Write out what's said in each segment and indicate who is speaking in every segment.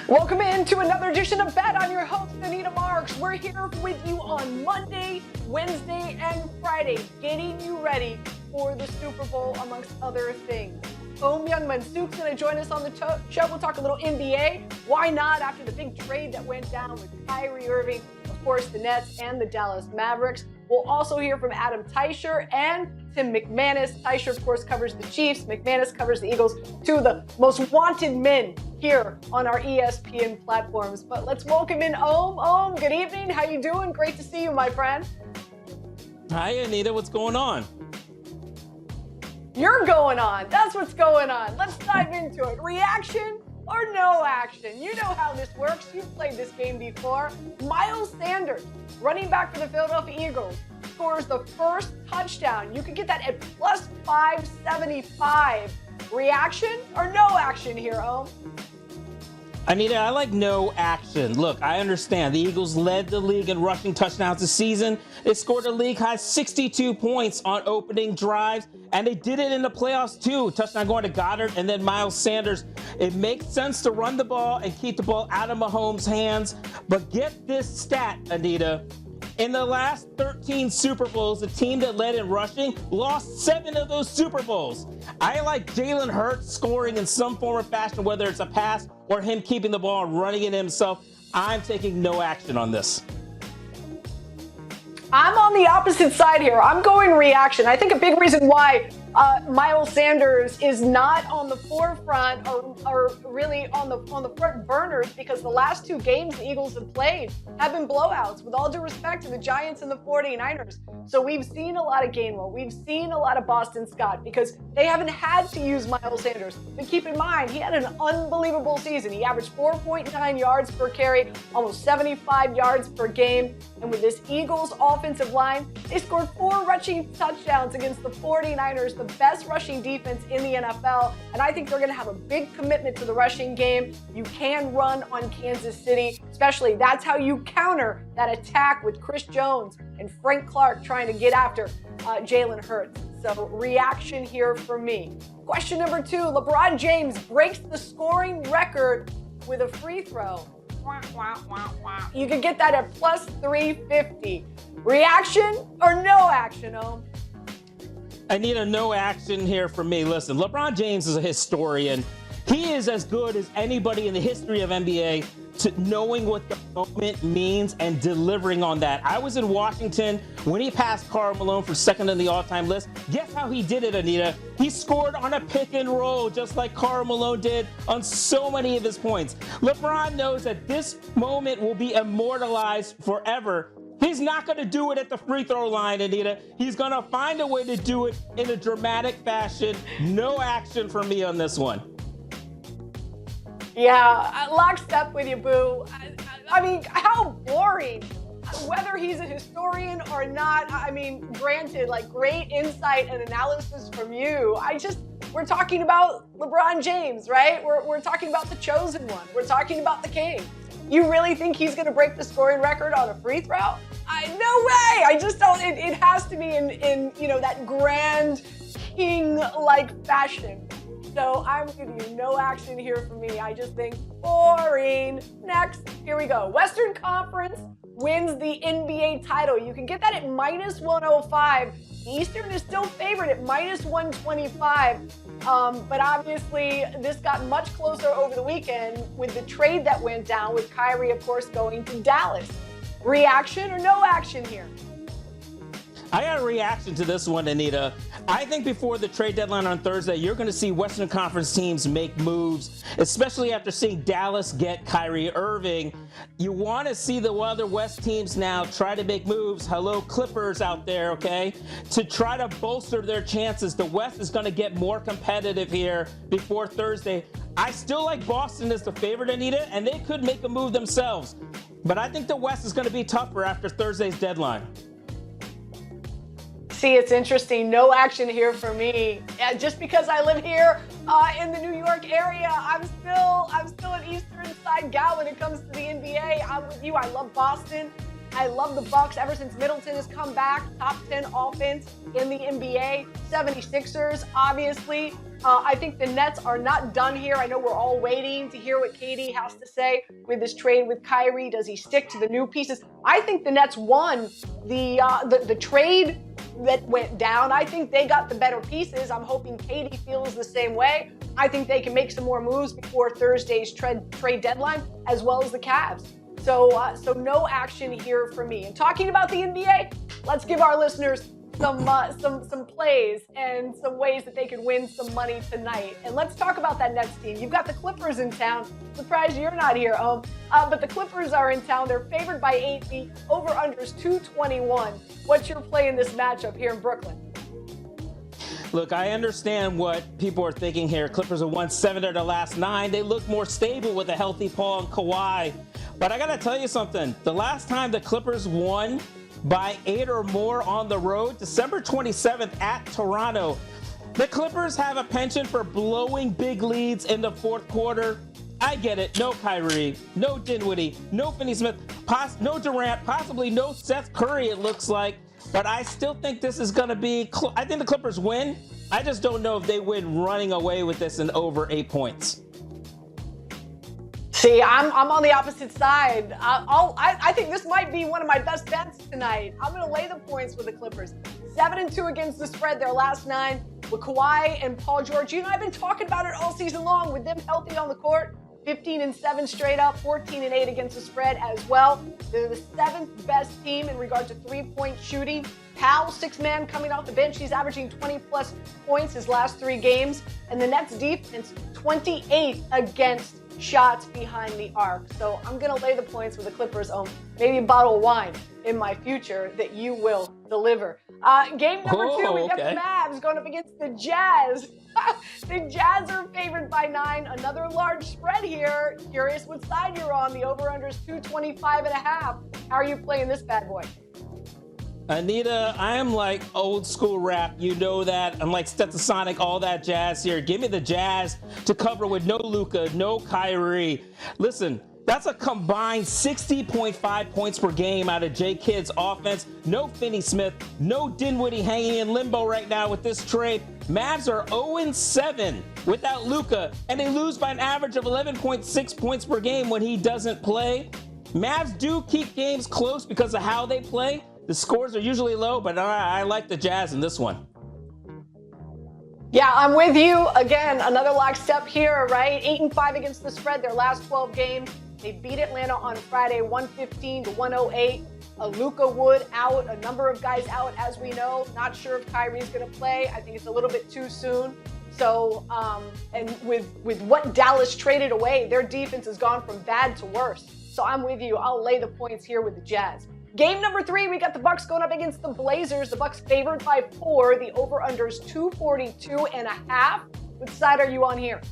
Speaker 1: Welcome into another edition of Bet. I'm your host, Anita Marks. We're here with you on Monday, Wednesday, and Friday, getting you ready for the Super Bowl, amongst other things. Youngman Soup's going to join us on the show. We'll talk a little NBA. Why not after the big trade that went down with Kyrie Irving, of course, the Nets and the Dallas Mavericks. We'll also hear from Adam Teicher and Tim McManus. Teicher, of course, covers the Chiefs. McManus covers the Eagles, two of the most wanted men here on our ESPN platforms. But let's welcome in Om. Good evening. How you doing? Great to see you, my friend.
Speaker 2: Hi, Anita. What's going on?
Speaker 1: You're going on. That's what's going on. Let's dive into it. Reaction or no action? You know how this works. You've played this game before. Miles Sanders, running back for the Philadelphia Eagles, scores the first touchdown. You can get that at plus 575. Reaction or no action here, Om?
Speaker 2: Anita, I like no action. Look, I understand the Eagles led the league in rushing touchdowns this season. They scored a league-high 62 points on opening drives, and they did it in the playoffs too. Touchdown going to Goddard and then Miles Sanders. It makes sense to run the ball and keep the ball out of Mahomes' hands. But get this stat, Anita. In the last 13 Super Bowls, the team that led in rushing lost 7 of those Super Bowls. I like Jalen Hurts scoring in some form or fashion, whether it's a pass or him keeping the ball and running it himself. I'm taking no action on this.
Speaker 1: I'm on the opposite side here. I'm going reaction. I think a big reason why Miles Sanders is not on the forefront or really on the front burners, because the last 2 games the Eagles have played have been blowouts, with all due respect to the Giants and the 49ers. So we've seen a lot of Gainwell. We've seen a lot of Boston Scott because they haven't had to use Miles Sanders. But keep in mind, he had an unbelievable season. He averaged 4.9 yards per carry, almost 75 yards per game. And with this Eagles offensive line, they scored 4 rushing touchdowns against the 49ers, the best rushing defense in the NFL. And I think they're going to have a big commitment to the rushing game. You can run on Kansas City, especially that's how you counter that attack with Chris Jones and Frank Clark trying to get after Jalen Hurts. So reaction here for me. Question number 2, LeBron James breaks the scoring record with a free throw. You can get that at plus 350. Reaction or no action, Om?
Speaker 2: I need a no action here for me. Listen, LeBron James is a historian. He is as good as anybody in the history of NBA to knowing what the moment means and delivering on that. I was in Washington when he passed Karl Malone for second in the all-time list. Guess how he did it, Anita? He scored on a pick and roll, just like Karl Malone did on so many of his points. LeBron knows that this moment will be immortalized forever. He's not going to do it at the free throw line, Anita. He's going to find a way to do it in a dramatic fashion. No action for me on this one.
Speaker 1: Yeah, lockstep with you, boo. I mean, how boring. Whether he's a historian or not, I mean, granted, like, great insight and analysis from you. We're talking about LeBron James, right? We're talking about the chosen one. We're talking about the king. You really think he's going to break the scoring record on a free throw? No way. I just don't. It has to be in that grand king-like fashion. So I'm with you. No action here for me. I just think boring. Next, here we go. Western Conference wins the NBA title. You can get that at minus 105. The Eastern is still favored at minus 125. But obviously, this got much closer over the weekend with the trade that went down, with Kyrie, of course, going to Dallas. Reaction or no action here?
Speaker 2: I got a reaction to this one, Anita. I think before the trade deadline on Thursday, you're going to see Western Conference teams make moves, especially after seeing Dallas get Kyrie Irving. You want to see the other West teams now try to make moves. Hello, Clippers out there, okay? To try to bolster their chances. The West is going to get more competitive here before Thursday. I still like Boston as the favorite, Anita, and they could make a move themselves. But I think the West is going to be tougher after Thursday's deadline.
Speaker 1: See, it's interesting. No action here for me. Just because I live here in the New York area, I'm still an Eastern side gal when it comes to the NBA. I'm with you. I love Boston. I love the Bucks ever since Middleton has come back. Top 10 offense in the NBA. 76ers, obviously. I think the Nets are not done here. I know we're all waiting to hear what KD has to say with this trade with Kyrie. Does he stick to the new pieces? I think the Nets won the trade that went down. I think they got the better pieces. I'm hoping KD feels the same way. I think they can make some more moves before Thursday's trade deadline, as well as the Cavs. So no action here for me. And talking about the NBA, let's give our listeners some plays and some ways that they could win some money tonight. And let's talk about that Nets team. You've got the Clippers in town. Surprised you're not here, but the Clippers are in town. They're favored by 8. The over-unders 221. What's your play in this matchup here in Brooklyn?
Speaker 2: Look, I understand what people are thinking here. Clippers have won 7 of their last 9. They look more stable with a healthy Paul and Kawhi. But I got to tell you something. The last time the Clippers won by 8 or more on the road, December 27th at Toronto. The Clippers have a penchant for blowing big leads in the fourth quarter. I get it. No Kyrie, no Dinwiddie, no Finney-Smith, no Durant, possibly no Seth Curry, it looks like. But I still think this is going to be I think the Clippers win. I just don't know if they win running away with this in over 8 points.
Speaker 1: See, I'm on the opposite side. I think this might be one of my best bets tonight. I'm going to lay the points with the Clippers. 7-2 against the spread their last 9 with Kawhi and Paul George. You and I have been talking about it all season long with them healthy on the court. 15-7 straight up, 14-8 against the spread as well. They're the 7th best team in regard to three-point shooting. Powell, 6-man coming off the bench. He's averaging 20-plus points his last 3 games. And the Nets defense, 28th against shots behind the arc. So I'm going to lay the points with the Clippers. Maybe a bottle of wine in my future that you will deliver. Game number 2, we got the Mavs going up against the Jazz. The Jazz are favored by 9. Another large spread here. Curious what side you're on. The over-under is 225.5. How are you playing this bad boy?
Speaker 2: Anita, I am like old school rap. You know that. I'm like Stetsasonic, all that jazz here. Give me the Jazz to cover with no Luka, no Kyrie. Listen, that's a combined 60.5 points per game out of J. Kidd's offense. No Finney-Smith, no Dinwiddie hanging in limbo right now with this trade. Mavs are 0-7 without Luka, and they lose by an average of 11.6 points per game when he doesn't play. Mavs do keep games close because of how they play. The scores are usually low, but I like the Jazz in this one.
Speaker 1: Yeah, I'm with you. Again, another lockstep here, right? 8-5 against the spread their last 12 games. They beat Atlanta on Friday, 115-108. Luka Wood out, a number of guys out, as we know. Not sure if Kyrie's going to play. I think it's a little bit too soon. So, and with what Dallas traded away, their defense has gone from bad to worse. So I'm with you. I'll lay the points here with the Jazz. Game number 3, we got the Bucks going up against the Blazers. The Bucks favored by 4. The over-under is 242.5. Which side are you on here?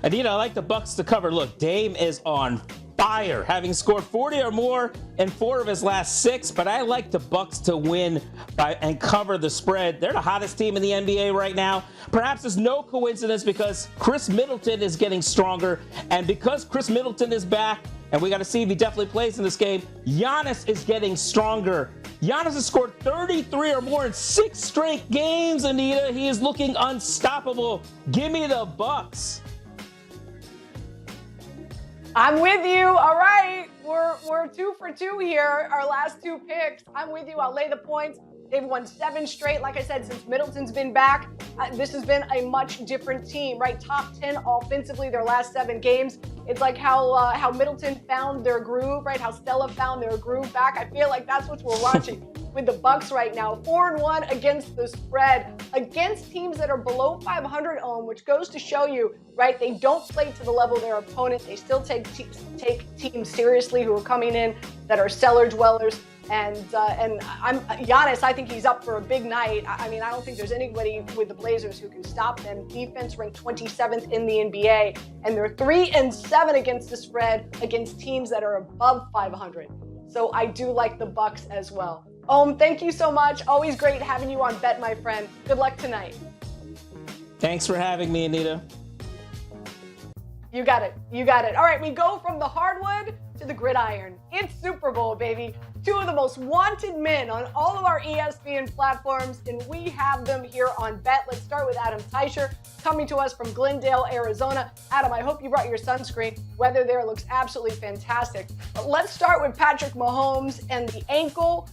Speaker 2: Anita, I like the Bucks to cover. Look, Dame is on fire, having scored 40 or more in 4 of his last 6, but I like the Bucks to win and cover the spread. They're the hottest team in the NBA right now. Perhaps it's no coincidence because Chris Middleton is getting stronger, and because Chris Middleton is back, and we got to see if he definitely plays in this game, Giannis is getting stronger. Giannis has scored 33 or more in 6 straight games, Anita. He is looking unstoppable. Give me the Bucks.
Speaker 1: I'm with you. All right. We're 2 for 2 here. Our last 2 picks. I'm with you. I'll lay the points. They've won 7 straight. Like I said, since Middleton's been back, this has been a much different team, right? Top 10 offensively their last 7 games. It's like how Middleton found their groove, right? How Stella found their groove back. I feel like that's what we're watching with the Bucks right now. 4-1 against the spread, against teams that are below 500 ohm, which goes to show you, right? They don't play to the level of their opponent. They still take teams seriously who are coming in that are cellar dwellers. And Giannis, I think he's up for a big night. I mean, I don't think there's anybody with the Blazers who can stop them. Defense ranked 27th in the NBA, and they're 3-7 against the spread against teams that are above 500. So I do like the Bucks as well. Thank you so much. Always great having you on Bet, my friend. Good luck tonight.
Speaker 2: Thanks for having me, Anita.
Speaker 1: You got it. You got it. All right, we go from the hardwood to the gridiron. It's Super Bowl, baby. Two of the most wanted men on all of our ESPN platforms, and we have them here on Bet. Let's start with Adam Teicher, coming to us from Glendale, Arizona. Adam, I hope you brought your sunscreen. Weather there looks absolutely fantastic. But let's start with Patrick Mahomes and the ankle.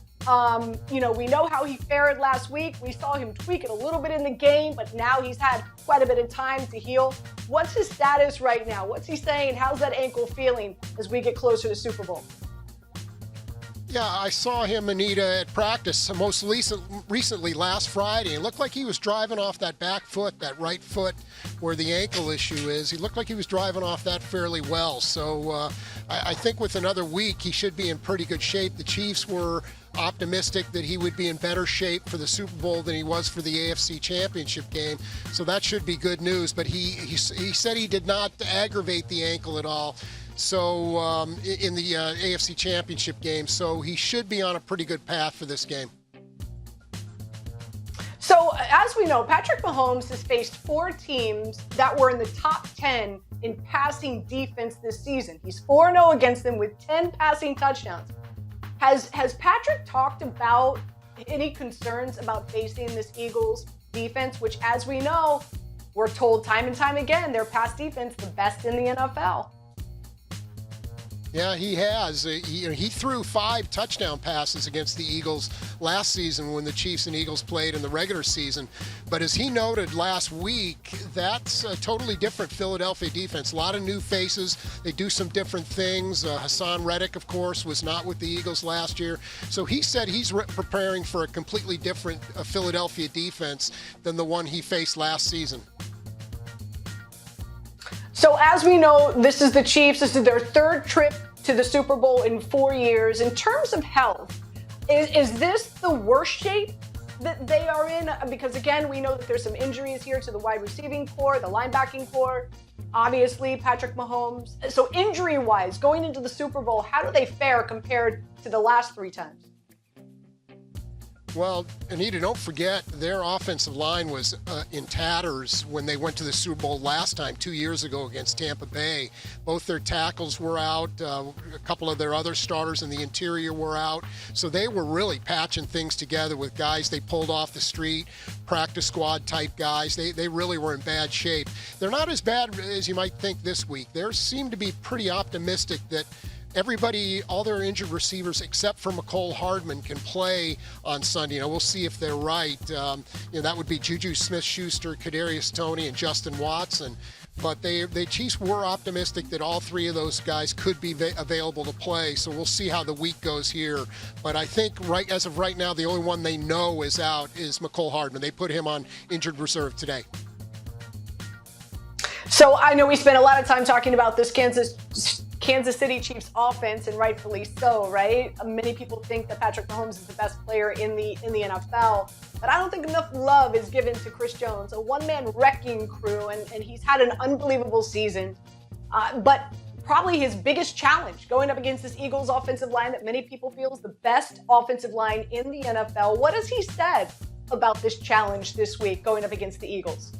Speaker 1: We know how he fared last week. We saw him tweak it a little bit in the game, but now he's had quite a bit of time to heal. What's his status right now? What's he saying? How's that ankle feeling as we get closer to Super Bowl?
Speaker 3: Yeah, I saw him, Anita, at practice most recently last Friday. It looked like he was driving off that back foot, that right foot where the ankle issue is. He looked like he was driving off that fairly well. So I think with another week, he should be in pretty good shape. The Chiefs were optimistic that he would be in better shape for the Super Bowl than he was for the AFC Championship game. So that should be good news. But he said he did not aggravate the ankle at all. So in the AFC Championship game, so he should be on a pretty good path for this game.
Speaker 1: So as we know, Patrick Mahomes has faced 4 teams that were in the top 10 in passing defense this season. He's 4-0 against them with 10 passing touchdowns. Has Patrick talked about any concerns about facing this Eagles defense, which, as we know, we're told time and time again, their pass defense the best in the NFL?
Speaker 3: Yeah, he has. He threw 5 touchdown passes against the Eagles last season when the Chiefs and Eagles played in the regular season. But as he noted last week, that's a totally different Philadelphia defense. A lot of new faces. They do some different things. Hassan Reddick, of course, was not with the Eagles last year. So he said he's preparing for a completely different Philadelphia defense than the one he faced last season.
Speaker 1: So as we know, this is the Chiefs. This is their 3rd trip to the Super Bowl in 4 years. In terms of health, is this the worst shape that they are in? Because again, we know that there's some injuries here to the wide receiving core, the linebacking core, obviously Patrick Mahomes. So injury-wise, going into the Super Bowl, how do they fare compared to the last 3 times?
Speaker 3: Well, Anita, don't forget their offensive line was in tatters when they went to the Super Bowl last time, 2 years ago against Tampa Bay. Both their tackles were out. A couple of their other starters in the interior were out. So they were really patching things together with guys they pulled off the street, practice squad type guys. They really were in bad shape. They're not as bad as you might think this week. They seem to be pretty optimistic that everybody, all their injured receivers except for McCole Hardman can play on Sunday. We'll see if they're right. That would be Juju Smith-Schuster, Kadarius Toney, and Justin Watson. But the Chiefs were optimistic that all 3 of those guys could be available to play. So we'll see how the week goes here. But I think as of right now, the only one they know is out is McCole Hardman. They put him on injured reserve today.
Speaker 1: So I know we spent a lot of time talking about this Kansas City Chiefs offense, and rightfully so, right? Many people think that Patrick Mahomes is the best player in the NFL, but I don't think enough love is given to Chris Jones, a one-man wrecking crew, and he's had an unbelievable season. But probably his biggest challenge going up against this Eagles offensive line that many people feel is the best offensive line in the NFL. What has he said about this challenge this week going up against the Eagles?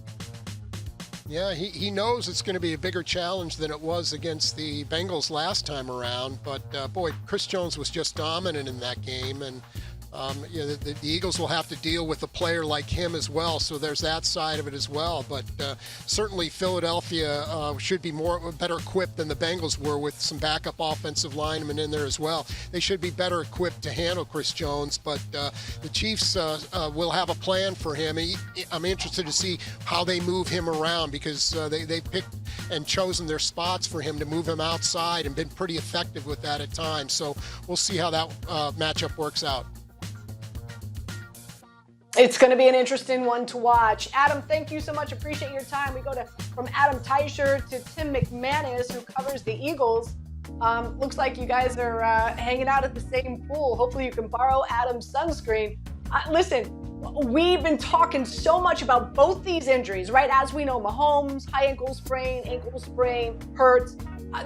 Speaker 3: Yeah, he knows it's going to be a bigger challenge than it was against the Bengals last time around. But, boy, Chris Jones was just dominant in that game. And the Eagles will have to deal with a player like him as well. So there's that side of it as well. But certainly Philadelphia should be better equipped than the Bengals were with some backup offensive linemen in there as well. They should be better equipped to handle Chris Jones. But the Chiefs will have a plan for him. I'm interested to see how they move him around because they picked and chosen their spots for him to move him outside and been pretty effective with that at times. So we'll see how that matchup works out.
Speaker 1: It's going to be an interesting one to watch. Adam, thank you so much. Appreciate your time. We go from Adam Teicher to Tim McManus, who covers the Eagles. Looks like you guys are hanging out at the same pool. Hopefully you can borrow Adam's sunscreen. Listen, we've been talking so much about both these injuries, right? As we know, Mahomes, high ankle sprain, Hurts.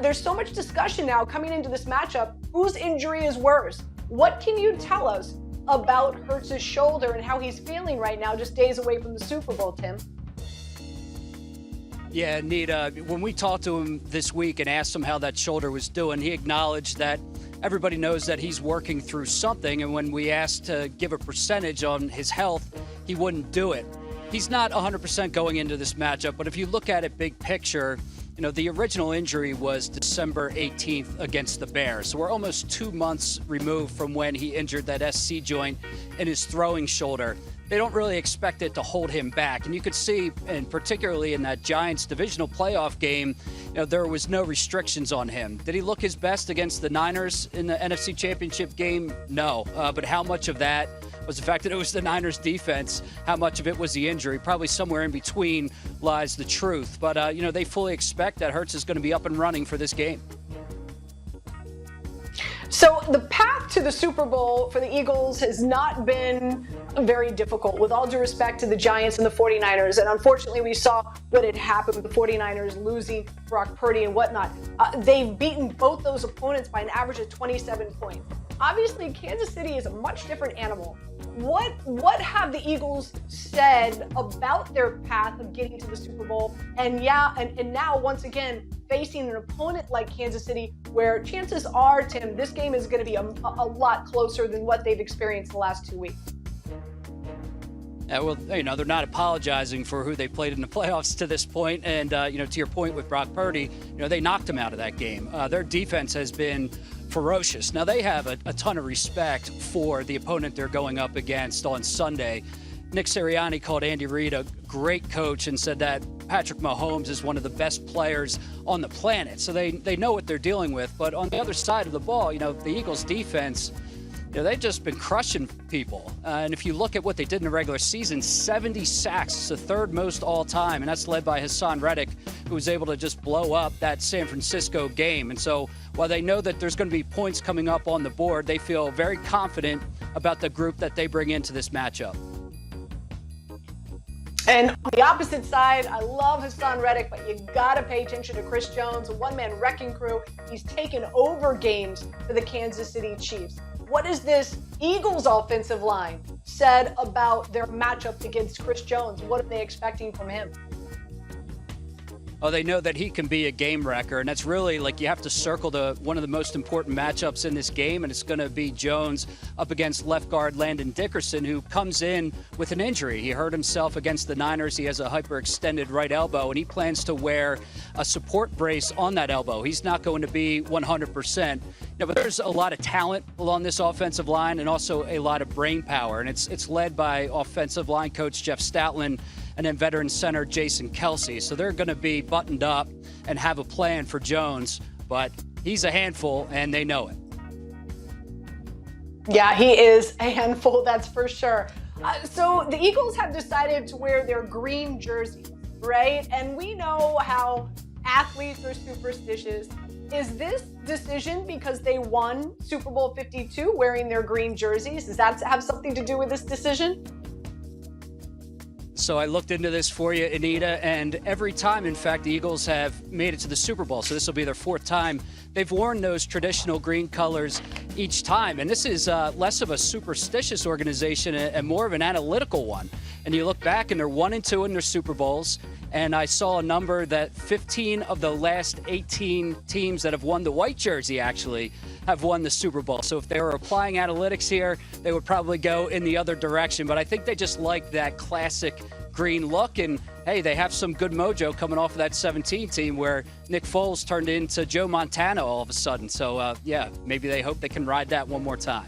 Speaker 1: There's so much discussion now coming into this matchup. Whose injury is worse? What can you tell us about Hurts' shoulder and how he's feeling right now, just days away from the Super Bowl, Tim?
Speaker 4: Yeah, Anita, when we talked to him this week and asked him how that shoulder was doing, he acknowledged that everybody knows that he's working through something. And when we asked to give a percentage on his health, he wouldn't do it. He's not 100% going into this matchup, but if you look at it big picture, you know, the original injury was December 18th against the Bears. So we're almost 2 months removed from when he injured that SC joint in his throwing shoulder. They don't really expect it to hold him back. And you could see, and particularly in that Giants divisional playoff game, you know, there was no restrictions on him. Did he look his best against the Niners in the NFC Championship game? No. But how much of that was the fact that it was the Niners defense? How much of it was the injury? Probably somewhere in between lies the truth. But, you know, they fully expect that Hurts is going to be up and running for this game.
Speaker 1: So the path to the Super Bowl for the Eagles has not been very difficult, with all due respect to the Giants and the 49ers. And unfortunately, we saw what had happened with the 49ers losing Brock Purdy and whatnot. They've beaten both those opponents by an average of 27 points. Obviously, Kansas City is a much different animal. What have the Eagles said about their path of getting to the Super Bowl? And now, once again, facing an opponent like Kansas City, where chances are, Tim, this game is going to be a lot closer than what they've experienced the last 2 weeks.
Speaker 4: Well, you know, they're not apologizing for who they played in the playoffs to this point. And, you know, to your point with Brock Purdy, you know, they knocked him out of that game. Their defense has been ferocious. Now, they have a ton of respect for the opponent they're going up against on Sunday. Nick Sirianni called Andy Reid a great coach and said that Patrick Mahomes is one of the best players on the planet. So they know what they're dealing with. But on the other side of the ball, you know, the Eagles defense, you know, they've just been crushing people. And if you look at what they did in the regular season, 70 sacks, it's the third most all time. And that's led by Hassan Reddick, who was able to just blow up that San Francisco game. And so while they know that there's going to be points coming up on the board, they feel very confident about the group that they bring into this matchup.
Speaker 1: And on the opposite side, I love Hassan Reddick, but you got to pay attention to Chris Jones, a one-man wrecking crew. He's taken over games for the Kansas City Chiefs. What has this Eagles offensive line said about their matchup against Chris Jones? What are they expecting from him?
Speaker 4: Oh, they know that he can be a game wrecker, and that's really, like, you have to circle one of the most important matchups in this game, and it's going to be Jones up against left guard Landon Dickerson, who comes in with an injury. He hurt himself against the Niners. He has a hyperextended right elbow, and he plans to wear a support brace on that elbow. He's not going to be 100%. No, but there's a lot of talent along this offensive line and also a lot of brain power, and it's led by offensive line coach Jeff Stoutland and then veteran center Jason Kelsey. So they're going to be buttoned up and have a plan for Jones, but he's a handful, and they know it.
Speaker 1: Yeah, he is a handful, that's for sure. So the Eagles have decided to wear their green jerseys, right? And we know how athletes are superstitious. Is this decision because they won Super Bowl 52 wearing their green jerseys? Does that have something to do with this decision?
Speaker 4: So I looked into this for you, Anita, and every time, in fact, the Eagles have made it to the Super Bowl. So this will be their fourth time. They've worn those traditional green colors each time. And this is less of a superstitious organization and more of an analytical one. And you look back, and they're 1-2 in their Super Bowls. And I saw a number that 15 of the last 18 teams that have won the white jersey actually have won the Super Bowl. So if they were applying analytics here, they would probably go in the other direction. But I think they just like that classic green look. And, hey, they have some good mojo coming off of that 17 team where Nick Foles turned into Joe Montana all of a sudden. So, yeah, maybe they hope they can ride that one more time.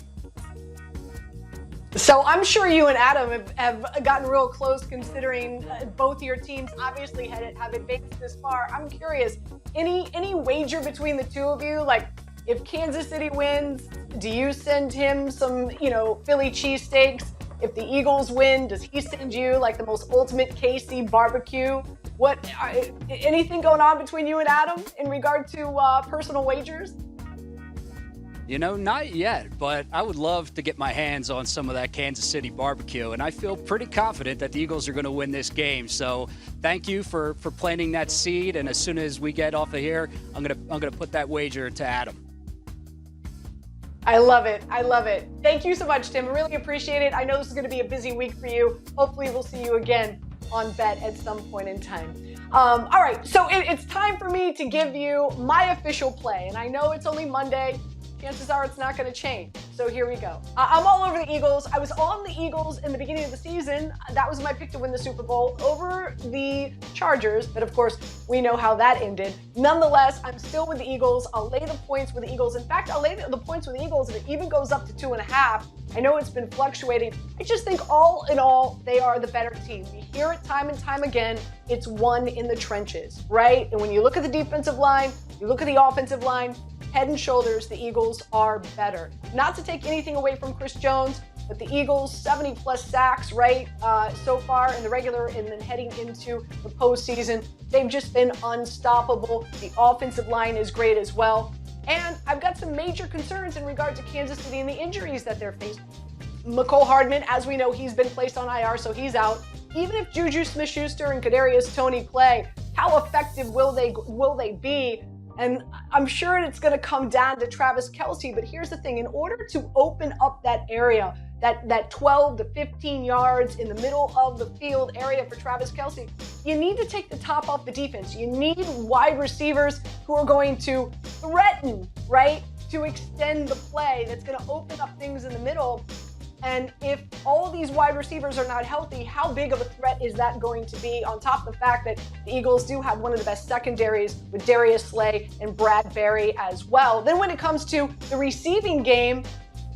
Speaker 1: So I'm sure you and Adam have gotten real close, considering both your teams obviously have advanced this far. I'm curious, any wager between the two of you? Like, if Kansas City wins, do you send him some, Philly cheesesteaks? If the Eagles win, does he send you like the most ultimate KC barbecue? Anything going on between you and Adam in regard to personal wagers?
Speaker 4: Not yet, but I would love to get my hands on some of that Kansas City barbecue, and I feel pretty confident that the Eagles are going to win this game. So thank you for planting that seed, and as soon as we get off of here, I'm gonna put that wager to Adam.
Speaker 1: I love it. Thank you so much, Tim. I really appreciate it. I know this is going to be a busy week for you. Hopefully we'll see you again on Bet at some point in time. All right, so it's time for me to give you my official play. And I know it's only Monday. Chances are it's not going to change. So here we go. I'm all over the Eagles. I was on the Eagles in the beginning of the season. That was my pick to win the Super Bowl over the Chargers. But of course, we know how that ended. Nonetheless, I'm still with the Eagles. I'll lay the points with the Eagles. In fact, I'll lay the points with the Eagles if it even goes up to 2.5. I know it's been fluctuating. I just think all in all, they are the better team. We hear it time and time again. It's won in the trenches, right? And when you look at the defensive line, you look at the offensive line, head and shoulders, the Eagles are better. Not to take anything away from Chris Jones, but the Eagles, 70 plus sacks, right, so far in the regular and then heading into the postseason. They've just been unstoppable. The offensive line is great as well. And I've got some major concerns in regard to Kansas City and the injuries that they're facing. Mecole Hardman, as we know, he's been placed on IR, so he's out. Even if Juju Smith-Schuster and Kadarius Toney play, how effective will they be? And I'm sure it's going to come down to Travis Kelce, but here's the thing. In order to open up that area, that 12 to 15 yards in the middle of the field area for Travis Kelce, you need to take the top off the defense. You need wide receivers who are going to threaten, right, to extend the play that's going to open up things in the middle. And if all these wide receivers are not healthy, how big of a threat is that going to be? On top of the fact that the Eagles do have one of the best secondaries with Darius Slay and Bradbury as well. Then when it comes to the receiving game,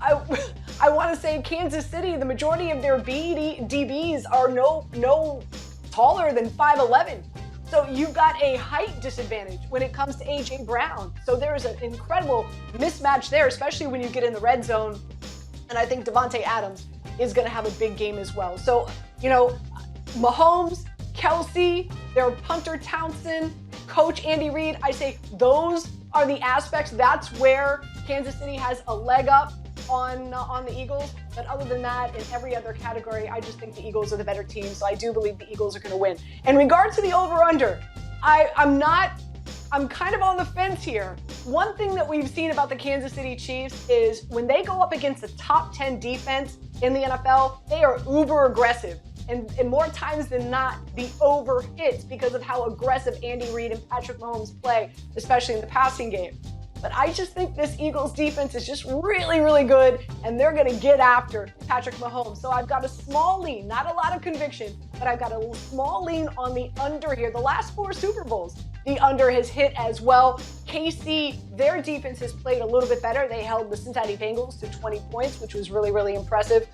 Speaker 1: I want to say Kansas City, the majority of their DBs are no taller than 5'11". So you've got a height disadvantage when it comes to A.J. Brown. So there's an incredible mismatch there, especially when you get in the red zone. And I think Devontae Adams is going to have a big game as well. So, you know, Mahomes, Kelce, their punter Townsend, coach Andy Reid, I say those are the aspects. That's where Kansas City has a leg up on the Eagles. But other than that, in every other category, I just think the Eagles are the better team. So I do believe the Eagles are going to win. In regard to the over-under, I'm kind of on the fence here. One thing that we've seen about the Kansas City Chiefs is when they go up against a top 10 defense in the NFL, they are uber aggressive. And more times than not, the over hits because of how aggressive Andy Reid and Patrick Mahomes play, especially in the passing game. But I just think this Eagles defense is just really, really good, and they're going to get after Patrick Mahomes. So I've got a small lean, not a lot of conviction, but I've got a small lean on the under here. The last 4 Super Bowls, the under has hit as well. KC, their defense has played a little bit better. They held the Cincinnati Bengals to 20 points, which was really, really impressive.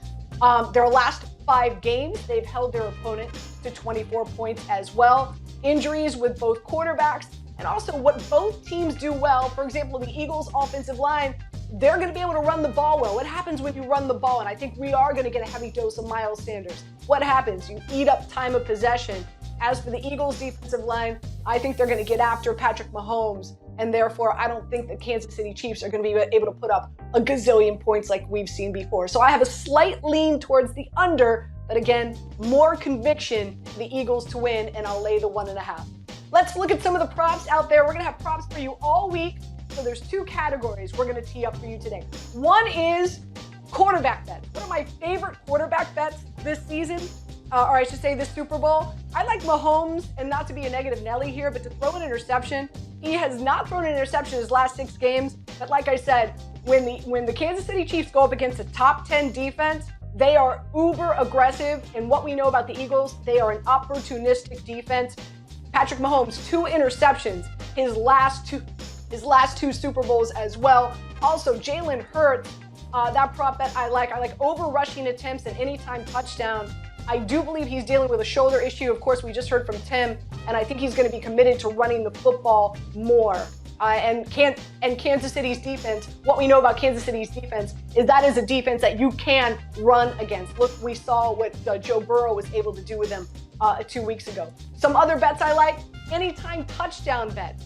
Speaker 1: Their last 5 games, they've held their opponent to 24 points as well. Injuries with both quarterbacks, and also what both teams do well. For example, the Eagles offensive line, they're going to be able to run the ball well. What happens when you run the ball? And I think we are going to get a heavy dose of Miles Sanders. What happens? You eat up time of possession. As for the Eagles defensive line, I think they're going to get after Patrick Mahomes. And therefore, I don't think the Kansas City Chiefs are going to be able to put up a gazillion points like we've seen before. So I have a slight lean towards the under, but again, more conviction for the Eagles to win, and I'll lay the 1.5. Let's look at some of the props out there. We're going to have props for you all week. So there's 2 categories we're going to tee up for you today. One is quarterback bets. One of my favorite quarterback bets this season, or I should say this Super Bowl. I like Mahomes, and not to be a negative Nelly here, but to throw an interception. He has not thrown an interception his last 6 games. But like I said, when the Kansas City Chiefs go up against a top 10 defense, they are uber aggressive. And what we know about the Eagles, they are an opportunistic defense. Patrick Mahomes, 2 interceptions, his last two Super Bowls as well. Also, Jalen Hurts, that prop bet I like. I like over rushing attempts and anytime touchdown. I do believe he's dealing with a shoulder issue. Of course, we just heard from Tim, and I think he's going to be committed to running the football more. And Kansas City's defense, what we know about Kansas City's defense is that is a defense that you can run against. Look, we saw what Joe Burrow was able to do with them 2 weeks ago. Some other bets I like, anytime touchdown bet.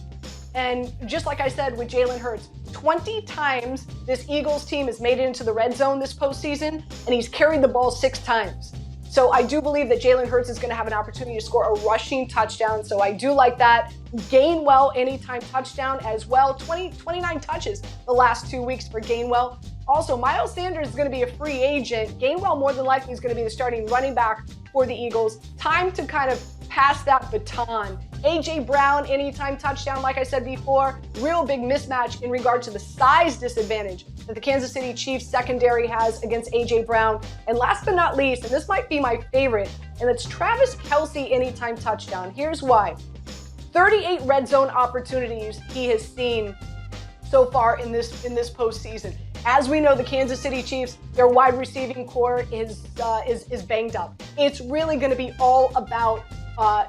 Speaker 1: And just like I said with Jalen Hurts, 20 times this Eagles team has made it into the red zone this postseason, and he's carried the ball 6 times. So I do believe that Jalen Hurts is going to have an opportunity to score a rushing touchdown. So I do like that. Gainwell, anytime touchdown as well. 29 touches the last 2 weeks for Gainwell. Also, Miles Sanders is going to be a free agent. Gainwell more than likely is going to be the starting running back for the Eagles. Time to kind of pass that baton. A.J. Brown, anytime touchdown, like I said before, real big mismatch in regard to the size disadvantage that the Kansas City Chiefs secondary has against A.J. Brown. And last but not least, and this might be my favorite, and it's Travis Kelce anytime touchdown. Here's why. 38 red zone opportunities he has seen so far in this postseason. As we know, the Kansas City Chiefs, their wide receiving core is banged up. It's really going to be all about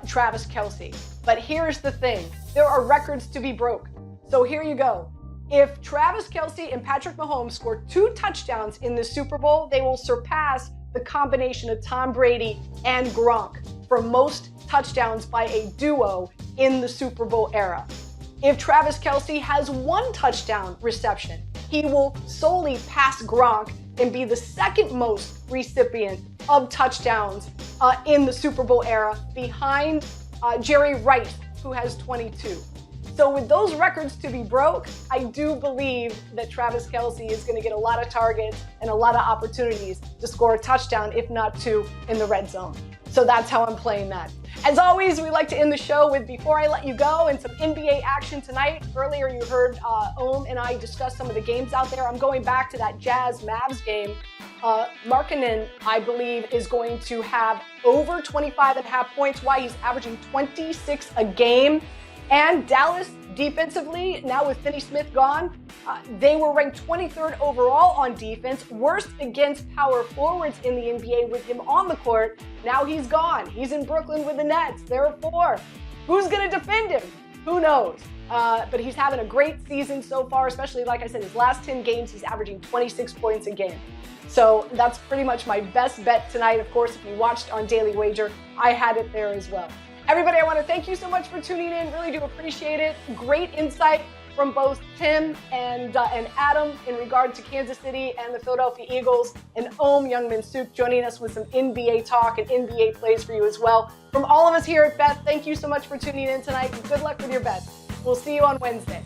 Speaker 1: Travis Kelce. But here's the thing. There are records to be broke. So here you go. If Travis Kelce and Patrick Mahomes score 2 touchdowns in the Super Bowl, they will surpass the combination of Tom Brady and Gronk for most touchdowns by a duo in the Super Bowl era. If Travis Kelce has 1 touchdown reception, he will solely pass Gronk and be the second most recipient of touchdowns in the Super Bowl era, behind Jerry Rice, who has 22. So with those records to be broke, I do believe that Travis Kelce is going to get a lot of targets and a lot of opportunities to score a touchdown, if not 2, in the red zone. So that's how I'm playing that. As always, we like to end the show with Before I Let You Go and some NBA action tonight. Earlier, you heard Ohm and I discuss some of the games out there. I'm going back to that Jazz-Mavs game. Markkanen, I believe, is going to have over 25.5 points. Why? He's averaging 26 a game. And Dallas, defensively, now with Finney Smith gone, they were ranked 23rd overall on defense, worst against power forwards in the NBA with him on the court. Now he's gone. He's in Brooklyn with the Nets. Therefore, who's going to defend him? Who knows? But he's having a great season so far, especially, like I said, his last 10 games, he's averaging 26 points a game. So that's pretty much my best bet tonight. Of course, if you watched on Daily Wager, I had it there as well. Everybody, I want to thank you so much for tuning in. Really do appreciate it. Great insight from both Tim and Adam in regard to Kansas City and the Philadelphia Eagles, and Ohm Youngman Suk joining us with some NBA talk and NBA plays for you as well. From all of us here at Bet, thank you so much for tuning in tonight, and good luck with your bets. We'll see you on Wednesday.